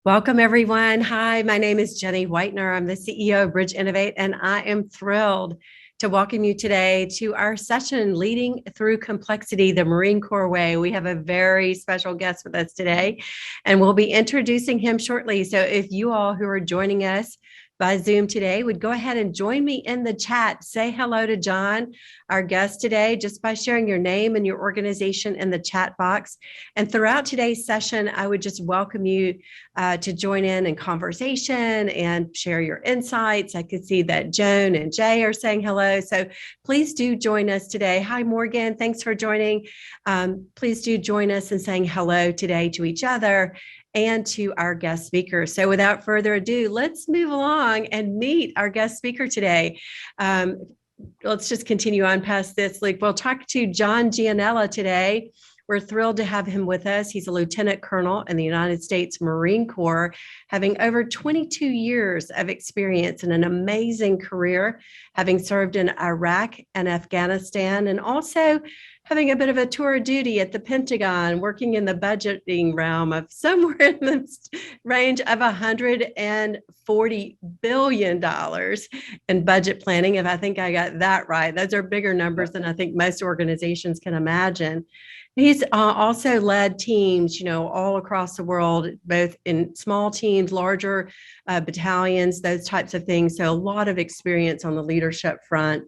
Welcome, everyone. Hi, my name is Jenny Whitener. I'm the CEO of Bridge Innovate, and I am thrilled to welcome you today to our session, Leading Through Complexity, the Marine Corps Way. We have a very special guest with us today, and we'll be introducing him shortly. So if you all who are joining us by Zoom today would go ahead and join me in the chat. Say hello to John, our guest today, just by sharing your name and your organization in the chat box. And throughout today's session, I would just welcome you to join in conversation and share your insights. I could see that Joan and Jay are saying hello. So please do join us today. Hi, Morgan. Thanks for joining. Please do join us in saying hello today to each other and to our guest speaker. So without further ado, let's move along and meet our guest speaker today. Let's just continue on past this. Like, we'll talk to John Giannella today. We're thrilled to have him with us. He's a lieutenant colonel in the United States Marine Corps, having over 22 years of experience and an amazing career, having served in Iraq and Afghanistan, and also having a bit of a tour of duty at the Pentagon, working in the budgeting realm of somewhere in the range of $140 billion in budget planning, if I think I got that right. Those are bigger numbers than I think most organizations can imagine. He's also led teams, all across the world, both in small teams, larger battalions, those types of things. So a lot of experience on the leadership front.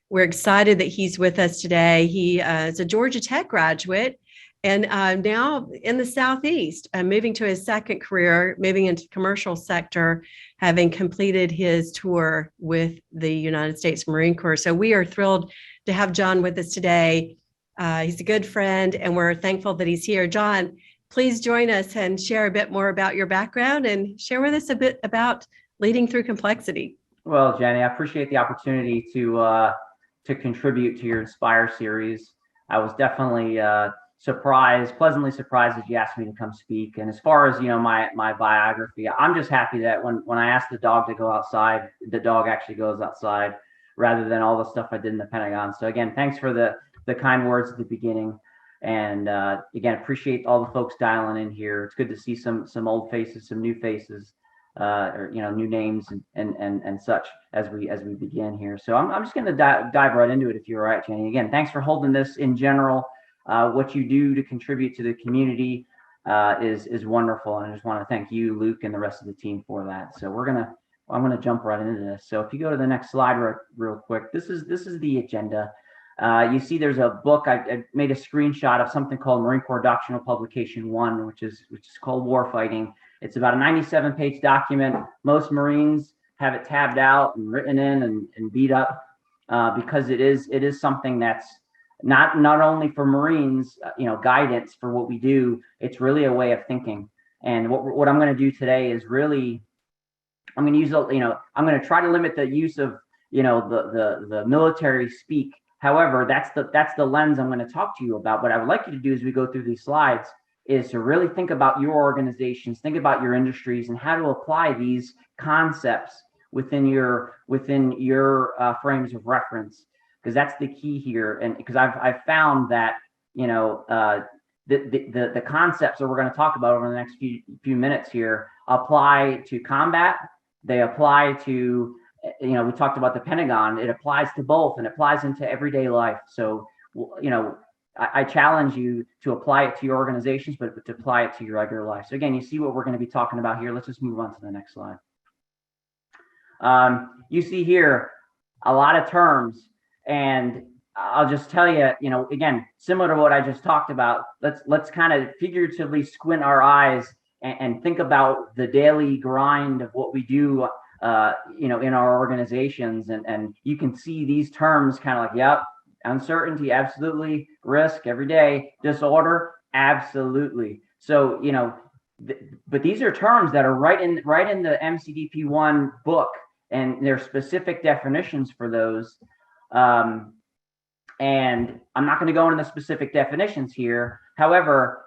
We're excited that he's with us today. He is a Georgia Tech graduate and now in the Southeast, moving to his second career, moving into the commercial sector, having completed his tour with the United States Marine Corps. So we are thrilled to have John with us today. He's a good friend, and we're thankful that he's here. John, please join us and share a bit more about your background and share with us a bit about leading through complexity. Well, Jenny, I appreciate the opportunity to contribute to your Inspire series. I was definitely pleasantly surprised that you asked me to come speak. And as far as my biography, I'm just happy that when I asked the dog to go outside, the dog actually goes outside, rather than all the stuff I did in the Pentagon. So again, thanks for the kind words at the beginning. And again, appreciate all the folks dialing in here. It's good to see some old faces, some new faces, or new names and such as we begin here. So I'm just going to dive right into it, if you're all right, Jenny. Again, thanks for holding this. In general, what you do to contribute to the community is wonderful, and I just want to thank you, Luke, and the rest of the team for that. So I'm gonna jump right into this. So if you go to the next slide real quick, this is the agenda. You see there's a book. I made a screenshot of something called Marine Corps Doctrinal Publication 1, which is called Warfighting. It's about a 97-page document. Most Marines have it tabbed out and written in and beat up because it is something that's not only for Marines, guidance for what we do. It's really a way of thinking. And what I'm going to do today is really, I'm going to use I'm going to try to limit the use of the military speak. However, that's the lens I'm going to talk to you about. What I would like you to do as we go through these slides is to really think about your organizations, think about your industries, and how to apply these concepts within your frames of reference, because that's the key here. And because I've found that the concepts that we're going to talk about over the next few minutes here apply to combat. They apply to we talked about the Pentagon. It applies to both, and it applies into everyday life. So I challenge you to apply it to your organizations, but to apply it to your regular life. So again, you see what we're going to be talking about here. Let's just move on to the next slide. You see here a lot of terms, and I'll just tell you, again, similar to what I just talked about, let's kind of figuratively squint our eyes and think about the daily grind of what we do, in our organizations. And you can see these terms kind of like, yep, uncertainty, absolutely. Risk every day. Disorder, absolutely. So, but these are terms that are right in the MCDP1 book, and there's specific definitions for those. And I'm not going to go into the specific definitions here. However,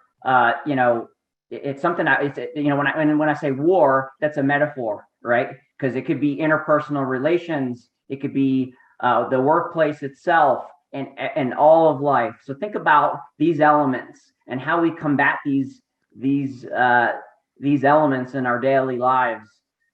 it's something when I say war, that's a metaphor, right? Because it could be interpersonal relations, it could be the workplace itself, and all of life. So think about these elements and how we combat these these elements in our daily lives.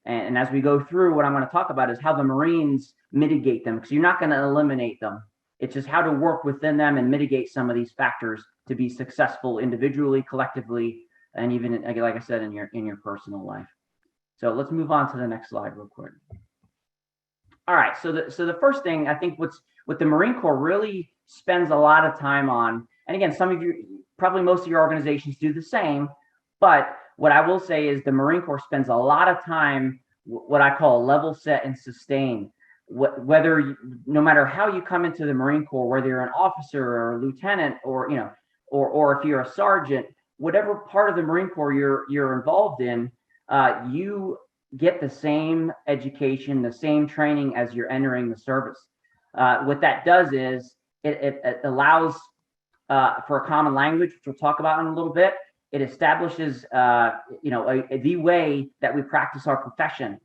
And as we go through, what I'm going to talk about is how the Marines mitigate them, because you're not going to eliminate them. It's just how to work within them and mitigate some of these factors to be successful individually, collectively, and even, like I said, in your personal life. So let's move on to the next slide real quick. All right, so the first thing, I think what the Marine Corps really spends a lot of time on, and again, some of you, probably most of your organizations do the same, but what I will say is the Marine Corps spends a lot of time, what I call level set and sustain. Whether, no matter how you come into the Marine Corps, whether you're an officer or a lieutenant, or or if you're a sergeant, whatever part of the Marine Corps you're involved in, you get the same education, the same training as you're entering the service. What that does is it allows for a common language, which we'll talk about in a little bit. It establishes, the way that we practice our profession.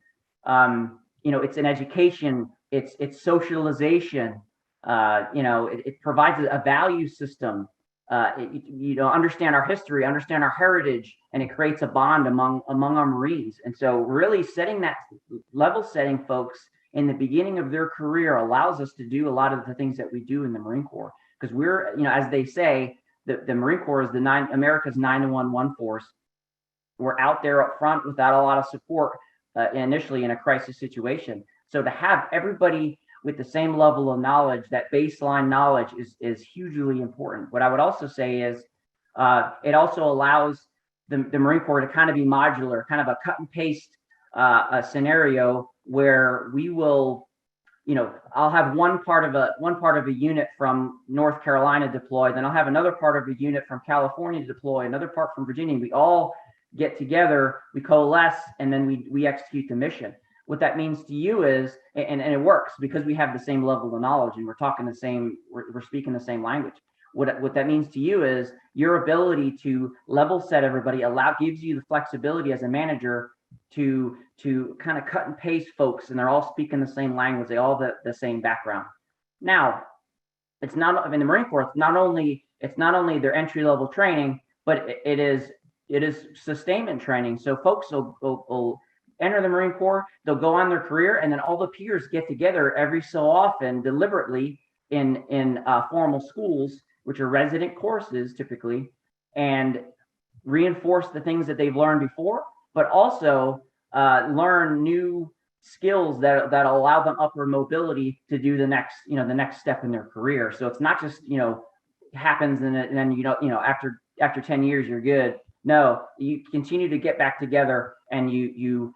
It's an education, it's socialization. It provides a value system. Understand our history, understand our heritage, and it creates a bond among our Marines. And so really setting that level setting folks in the beginning of their career allows us to do a lot of the things that we do in the Marine Corps, because we're, as they say, the Marine Corps is America's 911 force. We're out there up front without a lot of support initially in a crisis situation. So to have everybody with the same level of knowledge, that baseline knowledge is hugely important. What I would also say is it also allows the Marine Corps to kind of be modular, kind of a cut and paste a scenario where we will, I'll have one part of a unit from North Carolina deploy, then I'll have another part of a unit from California deploy, another part from Virginia. We all get together, we coalesce, and then we execute the mission. What that means to you is, and it works because we have the same level of knowledge and we're talking we're speaking the same language. What that means to you is your ability to level set everybody gives you the flexibility as a manager to kind of cut and paste folks, and they're all speaking the same language, they all the same background. Now, it's not in the Marine Corps, it's not only their entry level training, but it is sustainment training. So folks will enter the Marine Corps, they'll go on their career, and then all the peers get together every so often, deliberately in formal schools, which are resident courses typically, and reinforce the things that they've learned before, but also learn new skills that allow them upward mobility to do the next step in their career. So it's not just happens and then after 10 years you're good. No, you continue to get back together and you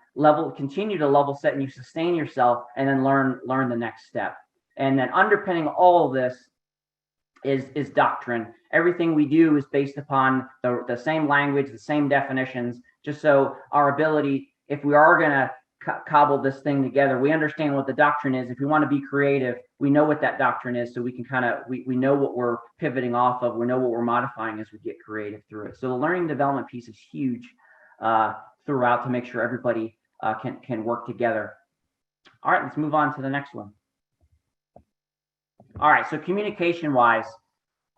continue to level set and you sustain yourself and then learn the next step. And then underpinning all of this is doctrine. Everything we do is based upon the same language, the same definitions, just so our ability, if we are going to cobble this thing together, we understand what the doctrine is. If we want to be creative, we know what that doctrine is, so we can we know what we're pivoting off of, we know what we're modifying as we get creative through it. So the learning development piece is huge throughout to make sure everybody can work together. All right, let's move on to the next one. All right, so communication wise,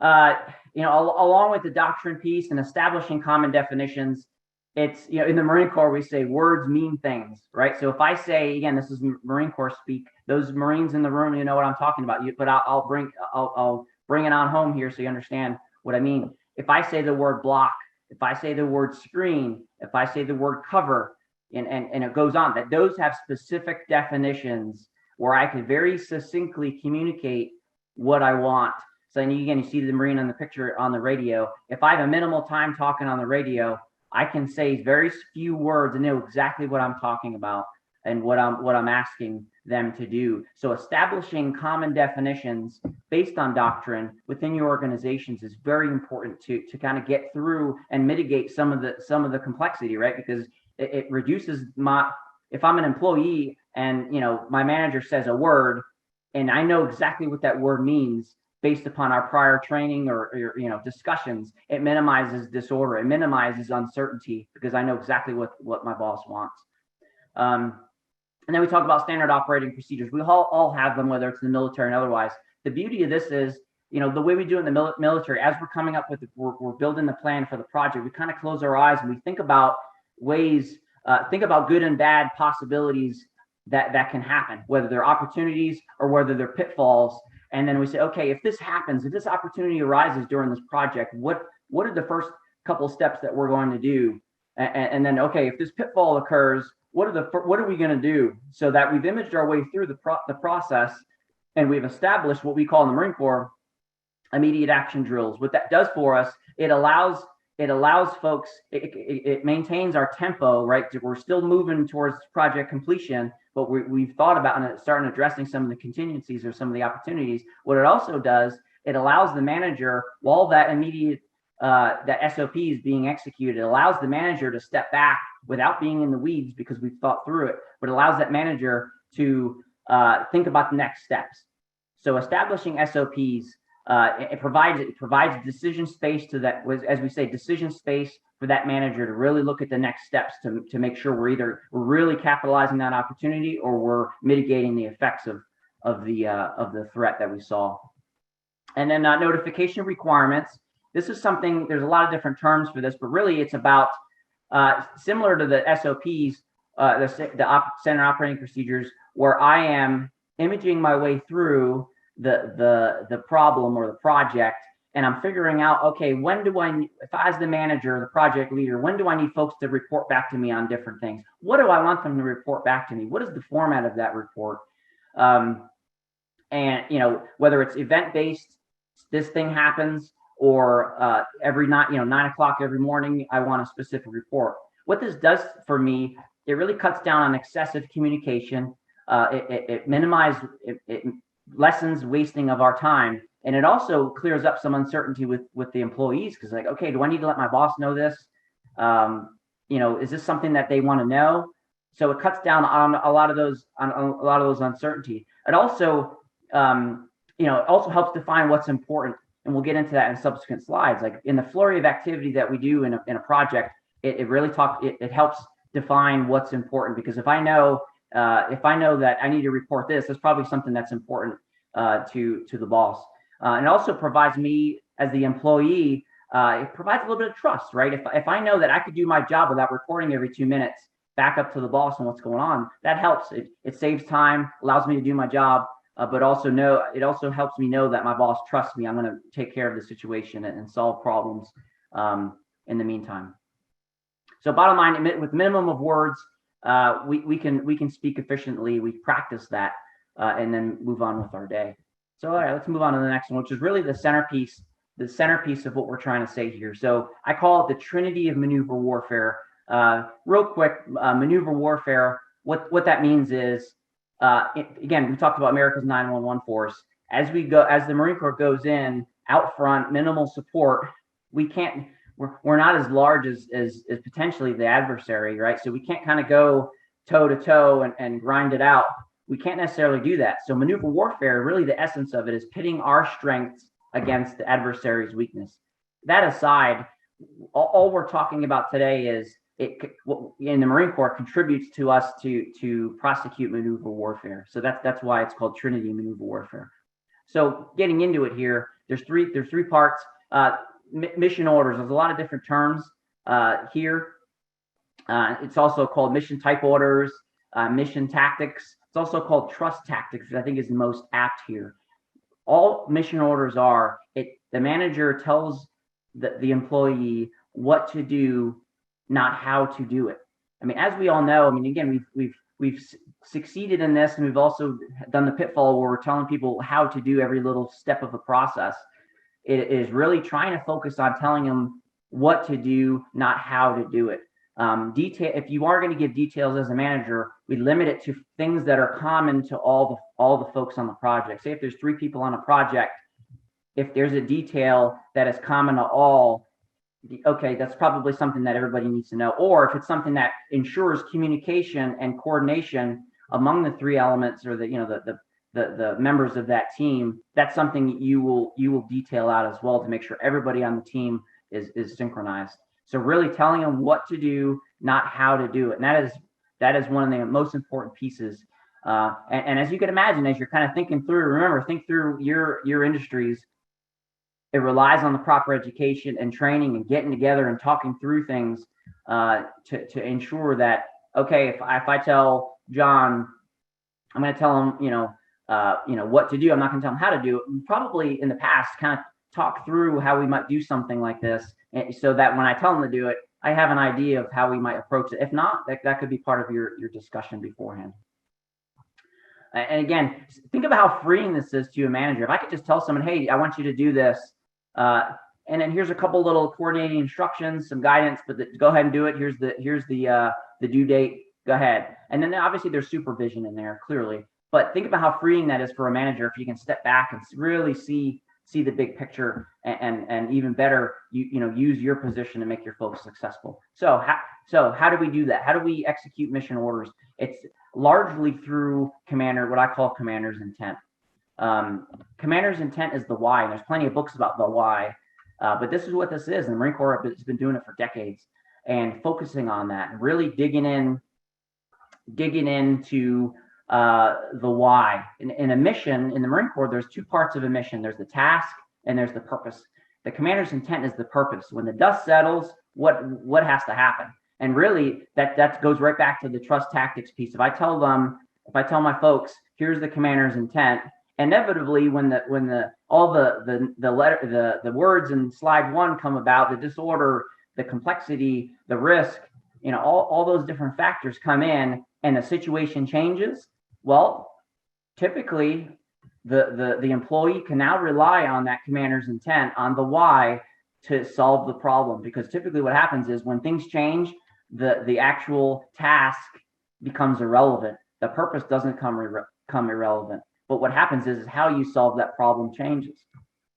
along with the doctrine piece and establishing common definitions, it's, in the Marine Corps, we say words mean things, right? So if I say, again, this is Marine Corps speak, those Marines in the room, you know what I'm talking about, but I'll bring it on home here so you understand what I mean. If I say the word block, if I say the word screen, if I say the word cover, and it goes on, that those have specific definitions where I can very succinctly communicate what I want. So again, you see the Marine on the picture on the radio. If I have a minimal time talking on the radio, I can say very few words and know exactly what I'm talking about and what I'm asking them to do. So establishing common definitions based on doctrine within your organizations is very important to kind of get through and mitigate some of the complexity, right? Because it reduces if I'm an employee and my manager says a word and I know exactly what that word means based upon our prior training or discussions, it minimizes disorder, it minimizes uncertainty because I know exactly what my boss wants. And then we talk about standard operating procedures. We all have them, whether it's in the military and otherwise. The beauty of this is, the way we do it in the military, as we're coming up with we're building the plan for the project, we kind of close our eyes and we think about ways, think about good and bad possibilities that can happen, whether they're opportunities or whether they're pitfalls. And then we say, okay, if this happens, if this opportunity arises during this project, what are the first couple steps that we're going to do? And then, okay, if this pitfall occurs, what are we going to do? So that we've imaged our way through the process, and we've established what we call in the Marine Corps immediate action drills. What that does for us, it allows folks, it maintains our tempo, right? We're still moving towards project completion, but we've thought about and starting addressing some of the contingencies or some of the opportunities. What it also does, it allows the manager, while that immediate that SOP is being executed, it allows the manager to step back without being in the weeds because we've thought through it, but allows that manager to think about the next steps. So establishing SOPs, it provides decision space to that, as we say, decision space for that manager to really look at the next steps to make sure we're really capitalizing that opportunity or we're mitigating the effects of the threat that we saw. And then notification requirements. This is something, there's a lot of different terms for this, but really it's about similar to the SOPs, the standard operating procedures, where I am imaging my way through the problem or the project, and I'm figuring out, okay, when do if I, as the manager, the project leader, when do I need folks to report back to me on different things? What do I want them to report back to me? What is the format of that report? And whether it's event-based, this thing happens, or every night, 9 o'clock every morning, I want a specific report. What this does for me, it really cuts down on excessive communication. It minimizes, it lessens wasting of our time, and it also clears up some uncertainty with the employees, because like, okay, do I need to let my boss know this? Is this something that they want to know? So it cuts down on a lot of those uncertainty. It also helps define what's important, and we'll get into that in subsequent slides. Like in the flurry of activity that we do in a project, it helps define what's important, because if I know that I need to report this, that's probably something that's important to the boss. And it also provides me as the employee, it provides a little bit of trust, right? If I know that I could do my job without reporting every 2 minutes back up to the boss on what's going on, that helps. It saves time, allows me to do my job, but it also helps me know that my boss trusts me. I'm going to take care of the situation and solve problems in the meantime. So bottom line, with minimum of words, we can speak efficiently. We practice that and then move on with our day. So all right, let's move on to the next one, which is really the centerpiece of what we're trying to say here. So I call it the Trinity of maneuver warfare. Real quick, maneuver warfare, what that means is, again, we talked about America's 911 force. As the Marine Corps goes in out front, minimal support, we're not as large as potentially the adversary, right? So we can't kind of go toe to toe and grind it out. We can't necessarily do that. So maneuver warfare, really the essence of it is pitting our strengths against the adversary's weakness. That aside, all we're talking about today is in the Marine Corps contributes to us to prosecute maneuver warfare. So that's why it's called Trinity maneuver warfare. So getting into it here, there's three parts. Mission orders. There's a lot of different terms here. It's also called mission type orders, mission tactics. It's also called trust tactics, which I think is the most apt here. All mission orders are, the manager tells the employee what to do, not how to do it. I mean, as we all know, again, we've succeeded in this, and we've also done the pitfall where we're telling people how to do every little step of the process. It is really trying to focus on telling them what to do, not how to do it. If you are going to give details as a manager, we limit it to things that are common to all the folks on the project. Say if there's 3 people on a project, if there's a detail that is common to all, okay, that's probably something that everybody needs to know. Or if it's something that ensures communication and coordination among the 3 elements, or the members of that team, that's something you will detail out as well to make sure everybody on the team is synchronized. So really telling them what to do, not how to do it. And that is one of the most important pieces. And as you can imagine, as you're kind of thinking through, think through your industries. It relies on the proper education and training and getting together and talking through things to ensure that, okay, if I tell John, I'm going to tell him, what to do. I'm not going to tell him how to do it. We probably in the past kind of talk through how we might do something like this, so that when I tell him to do it, I have an idea of how we might approach it. If not, that could be part of your discussion beforehand. And again, think about how freeing this is to a manager. If I could just tell someone, hey, I want you to do this, and then here's a couple little coordinating instructions, some guidance, but go ahead and do it. Here's the due date. Go ahead. And then obviously there's supervision in there, clearly. But think about how freeing that is for a manager if you can step back and really see the big picture, and even better, use your position to make your folks successful. So how do we do that? How do we execute mission orders? It's largely through what I call commander's intent. Commander's intent is the why, and there's plenty of books about the why, but this is what this is, and the Marine Corps has been doing it for decades, and focusing on that and really digging into the why. In a mission in the Marine Corps, there's two parts of a mission. There's the task and there's the purpose. The commander's intent is the purpose. When the dust settles, what has to happen? And really that goes right back to the trust tactics piece. If I tell my folks, here's the commander's intent, inevitably when the words in slide 1 come about, the disorder, the complexity, the risk, all those different factors come in, and the situation changes. Well, typically the employee can now rely on that commander's intent, on the why, to solve the problem. Because typically what happens is when things change, the actual task becomes irrelevant. The purpose doesn't become irrelevant. But what happens is how you solve that problem changes.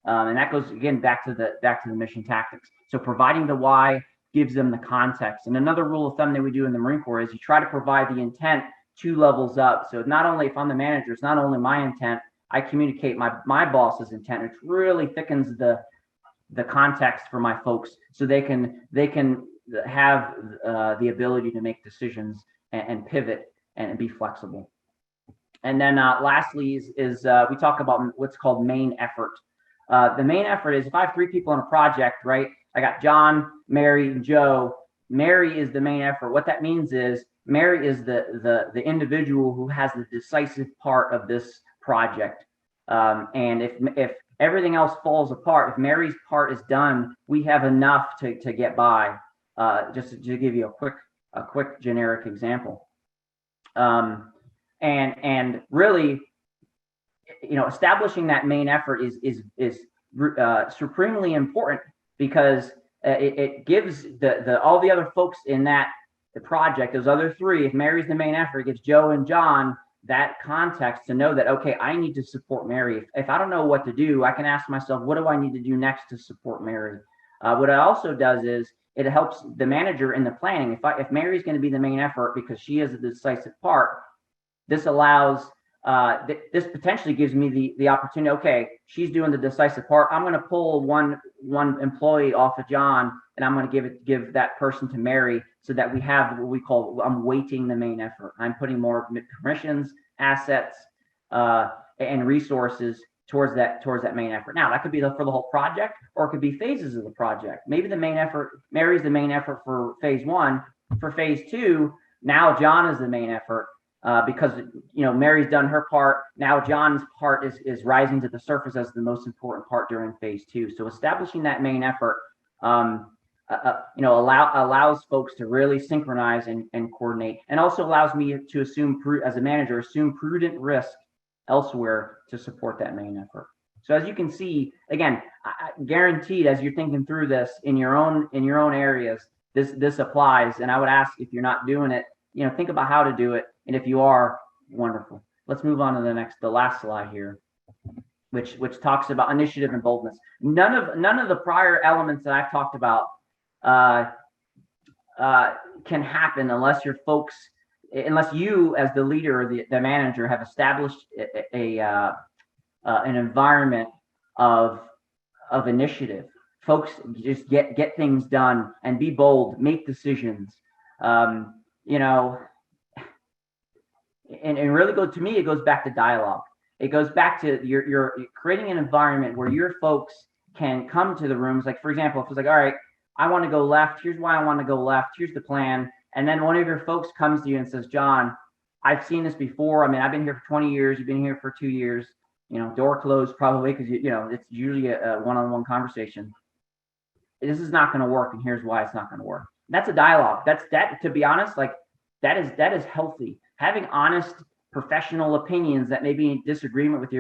And that goes again back to the mission tactics. So providing the why gives them the context. And another rule of thumb that we do in the Marine Corps is you try to provide the intent 2 levels up. So not only, if I'm the manager, it's not only my intent, I communicate my boss's intent, which really thickens the context for my folks, so they can have the ability to make decisions and pivot and be flexible. And then lastly is we talk about what's called main effort. The main effort is if I have 3 people in a project, right? I got John, Mary, and Joe. Mary is the main effort. What that means is Mary is the individual who has the decisive part of this project. And if everything else falls apart, if Mary's part is done, we have enough to get by. Just to give you a quick generic example. And really, establishing that main effort is supremely important, because it gives all the other folks in the project, those other 3, if Mary's the main effort, it gives Joe and John that context to know that, okay, I need to support Mary. If I don't know what to do, I can ask myself, what do I need to do next to support Mary? What it also does is it helps the manager in the planning. If Mary's going to be the main effort because she is the decisive part, this allows this potentially gives me the opportunity. Okay, she's doing the decisive part. I'm going to pull one employee off of John, and I'm going to give that person to Mary, so that we have what we call, I'm weighting the main effort. I'm putting more permissions, assets, and resources towards that main effort. Now that could be for the whole project, or it could be phases of the project. Maybe the main effort, Mary's the main effort for phase 1. For phase 2, now John is the main effort. Because Mary's done her part. Now John's part is rising to the surface as the most important part during phase 2. So establishing that main effort, allows folks to really synchronize and coordinate, and also allows me to assume prudent risk elsewhere to support that main effort. So as you can see, again, guaranteed, as you're thinking through this in your own areas, this applies. And I would ask, if you're not doing it, think about how to do it. And if you are, wonderful. Let's move on to the last slide here, which talks about initiative and boldness. None of the prior elements that I've talked about can happen unless you as the leader or the manager have established an environment of initiative. Folks just get things done and be bold, make decisions. And really to me, it goes back to dialogue. It goes back to you're creating an environment where your folks can come to the rooms. Like, for example, if it's like, all right, I want to go left. Here's why I want to go left. Here's the plan. And then one of your folks comes to you and says, John, I've seen this before. I mean, I've been here for 20 years. You've been here for 2 years, door closed probably because, it's usually a one-on-one conversation. This is not going to work. And here's why it's not going to work. That's a dialogue. To be honest, like that is healthy. Having honest professional opinions that may be in disagreement with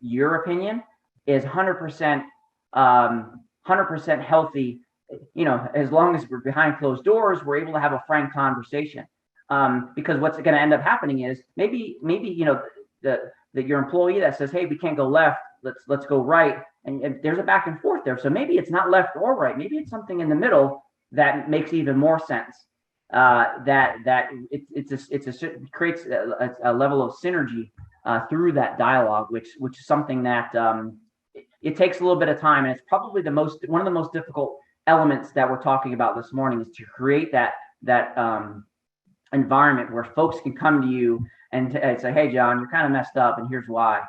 your opinion is 100% healthy. As long as we're behind closed doors, we're able to have a frank conversation. Because what's going to end up happening is maybe your employee that says, hey, we can't go left, let's go right, and there's a back and forth there. So maybe it's not left or right. Maybe it's something in the middle that makes even more sense. It creates a level of synergy through that dialogue, which is something that it takes a little bit of time, and it's probably one of the most difficult elements that we're talking about this morning is to create that environment where folks can come to you and say, hey, John, you're kind of messed up and here's why.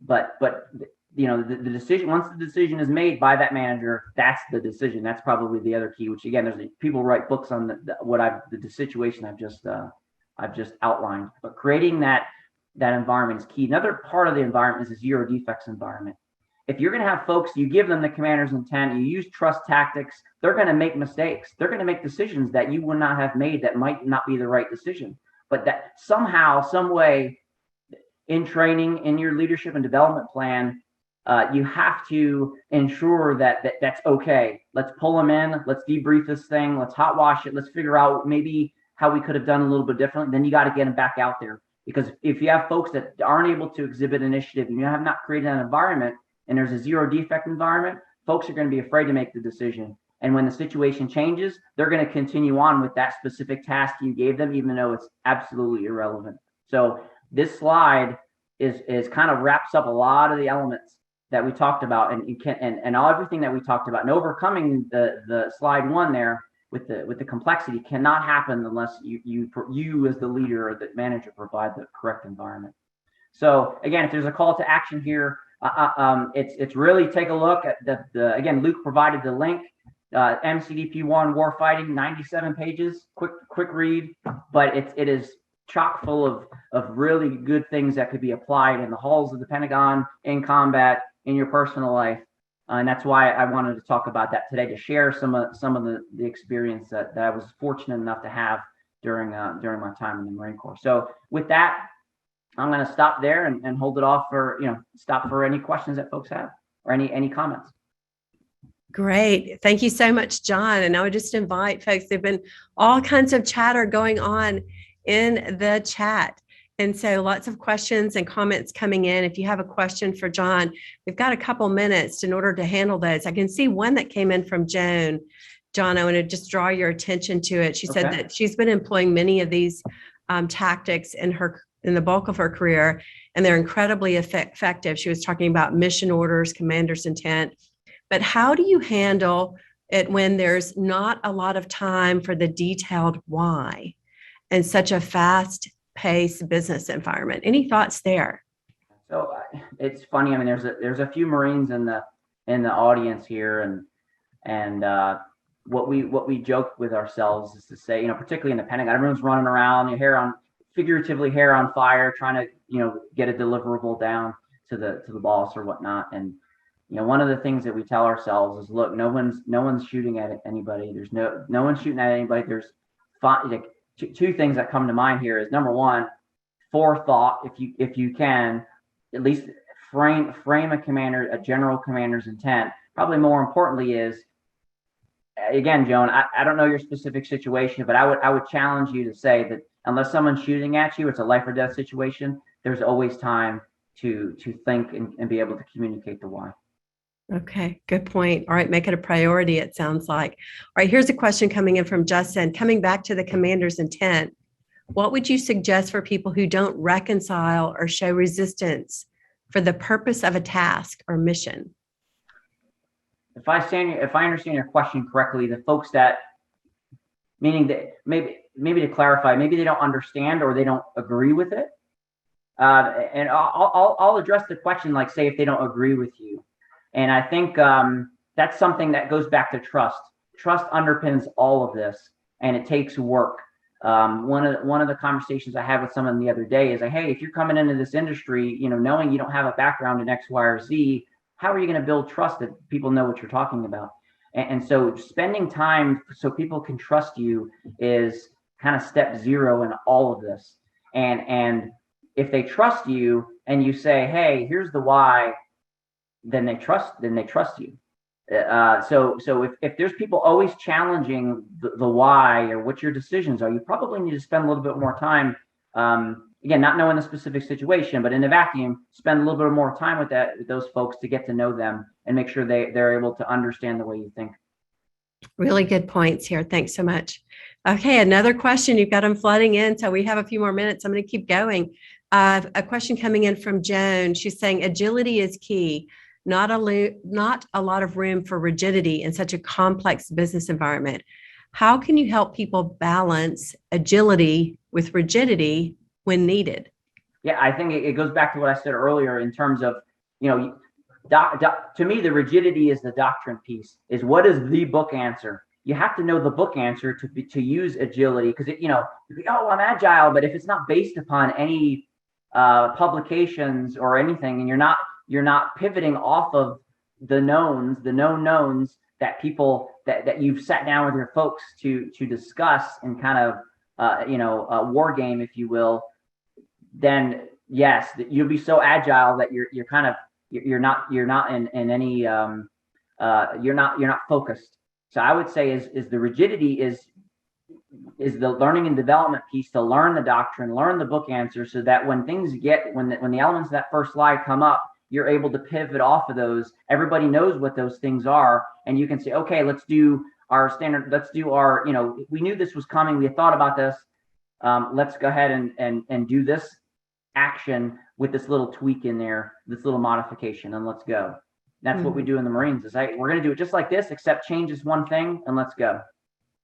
But the decision, once the decision is made by that manager, that's the decision. That's probably the other key, which again, there's people write books on the situation I've just outlined, but creating that environment is key. Another part of the environment is a zero defects environment. If you're going to have folks, you give them the commander's intent, you use trust tactics, they're going to make mistakes. They're going to make decisions that you would not have made that might not be the right decision. But that somehow, some way, in training, in your leadership and development plan, you have to ensure that's okay. Let's pull them in. Let's debrief this thing. Let's hot wash it. Let's figure out maybe how we could have done a little bit differently. Then you got to get them back out there. Because if you have folks that aren't able to exhibit initiative and you have not created an environment, and there's a zero defect environment, folks are going to be afraid to make the decision. And when the situation changes, they're going to continue on with that specific task you gave them, even though it's absolutely irrelevant. So this slide is kind of wraps up a lot of the elements that we talked about and everything that we talked about. And overcoming the slide one there with the complexity cannot happen unless you as the leader or the manager provide the correct environment. So again, if there's a call to action here, it's really take a look at again, Luke provided the link, MCDP1 Warfighting, 97 pages, quick read, but it is chock full of really good things that could be applied in the halls of the Pentagon, in combat, in your personal life. And that's why I wanted to talk about that today, to share some of the experience that I was fortunate enough to have during my time in the Marine Corps. So with that, I'm going to stop there and hold it off stop for any questions that folks have or any comments. Great. Thank you so much, John. And I would just invite folks, there've been all kinds of chatter going on in the chat. And so lots of questions and comments coming in. If you have a question for John, we've got a couple minutes in order to handle those. I can see one that came in from Joan. John, I want to just draw your attention to it. She said that she's been employing many of these tactics in the bulk of her career, and they're incredibly effective. She was talking about mission orders, commander's intent. But how do you handle it when there's not a lot of time for the detailed why in such a fast-paced business environment? Any thoughts there? So it's funny. I mean, there's a few Marines in the audience here, and what we joke with ourselves is to say, particularly in the Pentagon, everyone's running around, figuratively hair on fire, trying to get a deliverable down to the boss or whatnot. And one of the things that we tell ourselves is, look, no one's shooting at anybody. There's no one's shooting at anybody. There's two things that come to mind here is, number one, forethought. If you can at least frame a general commander's intent. Probably more importantly is, again, Joan, I don't know your specific situation, but I would challenge you to say that unless someone's shooting at you, it's a life or death situation. There's always time to think and be able to communicate the why. Okay, good point. All right, make it a priority, it sounds like. All right, here's a question coming in from Justin. Coming back to the commander's intent, what would you suggest for people who don't reconcile or show resistance for the purpose of a task or mission? If I understand your question correctly, the folks that, meaning that maybe to clarify, maybe they don't understand or they don't agree with it. And I'll address the question, like, say if they don't agree with you. And I think that's something that goes back to trust. trust underpins all of this, and it takes work. One of the conversations I had with someone the other day is like, hey, if you're coming into this industry, knowing you don't have a background in X, Y, or Z, how are you going to build trust that people know what you're talking about? And so spending time so people can trust you is kind of step zero in all of this. And if they trust you and you say, hey, here's the why, then they trust you. So if there's people always challenging the why or what your decisions are, you probably need to spend a little bit more time. Again, not knowing the specific situation, but in a vacuum, spend a little bit more time with those folks to get to know them and make sure they're able to understand the way you think. Really good points here. Thanks so much. Okay, another question. You've got them flooding in, so we have a few more minutes. I'm going to keep going. A question coming in from Joan. She's saying agility is key. Not a lot of room for rigidity in such a complex business environment. How can you help people balance agility with rigidity when needed? Yeah, I think it goes back to what I said earlier in terms of, to me, the rigidity is the doctrine piece, is what is the book answer? You have to know the book answer to use agility, because I'm agile, but if it's not based upon any publications or anything, and you're not pivoting off of the known knowns that people that you've sat down with your folks to discuss and kind of a war game, if you will, then yes, you'll be so agile that you're not in any you're not focused. So I would say is the rigidity is the learning and development piece, to learn the doctrine, learn the book answer, so that when things when the elements of that first slide come up, you're able to pivot off of those. Everybody knows what those things are, and you can say, okay, let's do our standard. Let's do our, we knew this was coming. We thought about this. Let's go ahead and do this action with this little tweak in there, this little modification, and let's go. That's what we do in the Marines. Is we're going to do it just like this, except change this one thing, and let's go.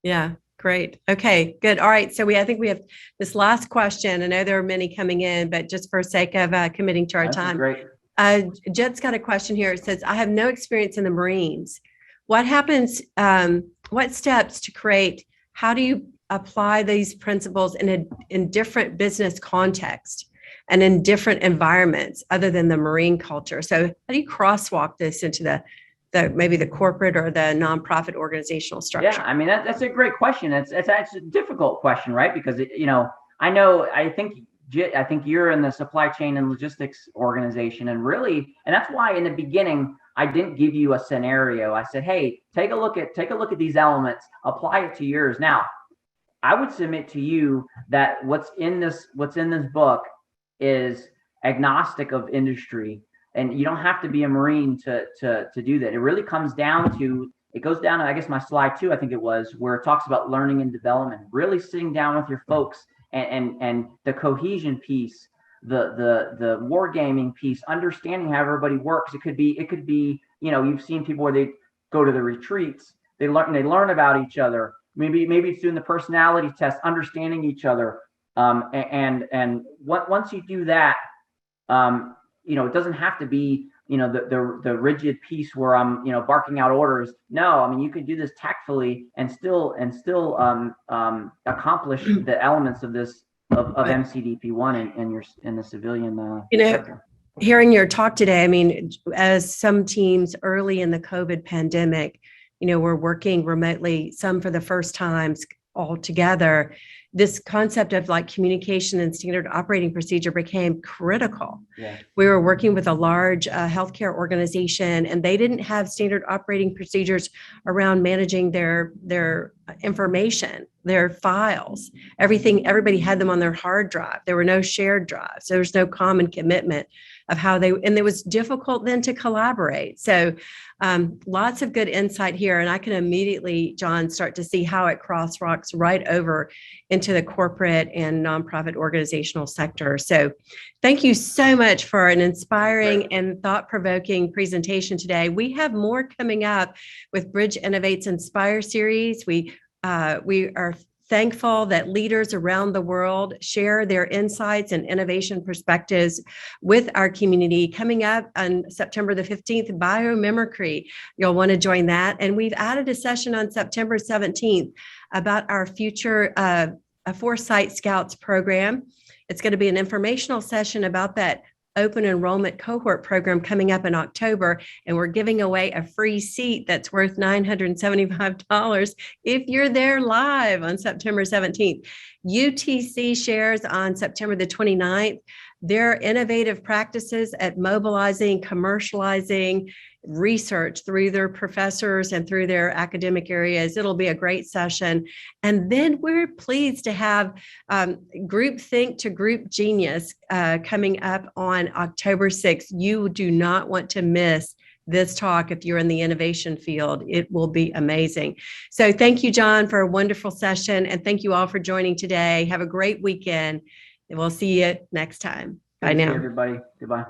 Yeah. Great. Okay, good. All right. So I think we have this last question. I know there are many coming in, but just for sake of committing to our time. Great. Jed's got a question here. It says, I have no experience in the Marines. What happens, what steps to create, how do you apply these principles in different business context and in different environments other than the Marine culture? So how do you crosswalk this into the maybe the corporate or the nonprofit organizational structure? Yeah, I mean, that's a great question. It's a difficult question, right? Because I think you're in the supply chain and logistics organization, and that's why in the beginning I didn't give you a scenario. I said, hey, take a look at these elements, apply it to yours. Now, I would submit to you that what's in this book is agnostic of industry. And you don't have to be a Marine to do that. It really comes down to, it goes down to, I guess, my slide 2, I think it was, where it talks about learning and development, really sitting down with your folks and the cohesion piece, the wargaming piece, understanding how everybody works. It could be, you've seen people where they go to the retreats, they learn about each other. Maybe it's doing the personality test, understanding each other. And once you do that, it doesn't have to be, the rigid piece where I'm, barking out orders. No, I mean, you could do this tactfully and still accomplish the elements of this of MCDP1 in the civilian sector. Hearing your talk today, I mean, as some teams early in the COVID pandemic, were working remotely, some for the first times all together, this concept of like communication and standard operating procedure became critical. Yeah. We were working with a large healthcare organization, and they didn't have standard operating procedures around managing their information, their files, everything. Everybody had them on their hard drive. There were no shared drives. There was no common commitment of how and it was difficult then to collaborate. So lots of good insight here. And I can immediately, John, start to see how it crosswalks right over into the corporate and nonprofit organizational sector. So thank you so much for an inspiring and thought-provoking presentation today. We have more coming up with Bridge Innovate's Inspire series. We are thankful that leaders around the world share their insights and innovation perspectives with our community. Coming up on September the 15th, biomimicry. You'll want to join that. And we've added a session on September 17th about our future Foresight Scouts program. It's going to be an informational session about that open enrollment cohort program coming up in October, and we're giving away a free seat that's worth $975 if you're there live on September 17th. UTC shares on September the 29th their innovative practices at mobilizing, commercializing research through their professors and through their academic areas. It'll be a great session. And then we're pleased to have Group Think to Group Genius coming up on October 6th. You do not want to miss this talk if you're in the innovation field. It will be amazing. So thank you, John, for a wonderful session. And thank you all for joining today. Have a great weekend. And we'll see you next time. Bye now. Everybody. Goodbye.